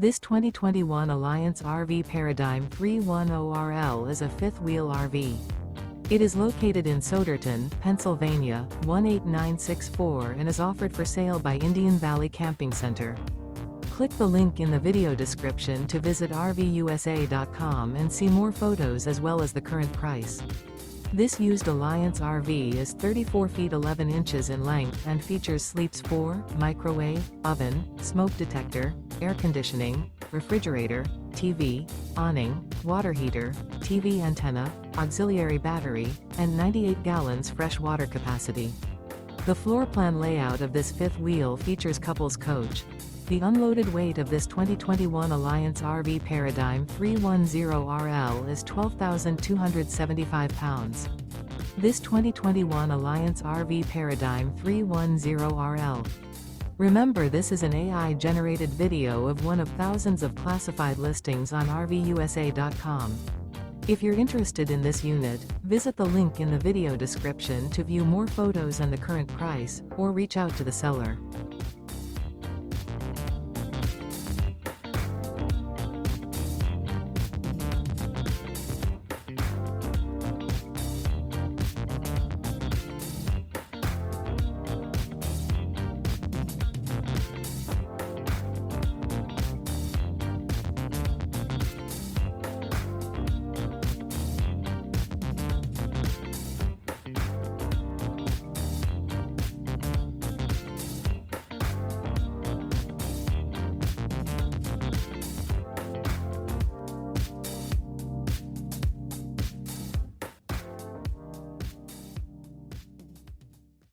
This 2021 Alliance RV Paradigm 310RL is a fifth-wheel RV. It is located in Souderton, Pennsylvania, 18964 and is offered for sale by Indian Valley Camping Center. Click the link in the video description to visit RVUSA.com and see more photos as well as the current price. This used Alliance RV is 34 feet 11 inches in length and features sleeps 4, microwave, oven, smoke detector, air conditioning, refrigerator, TV, awning, water heater, TV antenna, auxiliary battery, and 98 gallons fresh water capacity. The floor plan layout of this fifth wheel features Couples Coach. The unloaded weight of this 2021 Alliance RV Paradigm 310RL is 12,275 pounds. This 2021 Alliance RV Paradigm 310RL. Remember, this is an AI-generated video of one of thousands of classified listings on RVUSA.com. If you're interested in this unit, visit the link in the video description to view more photos and the current price, or reach out to the seller.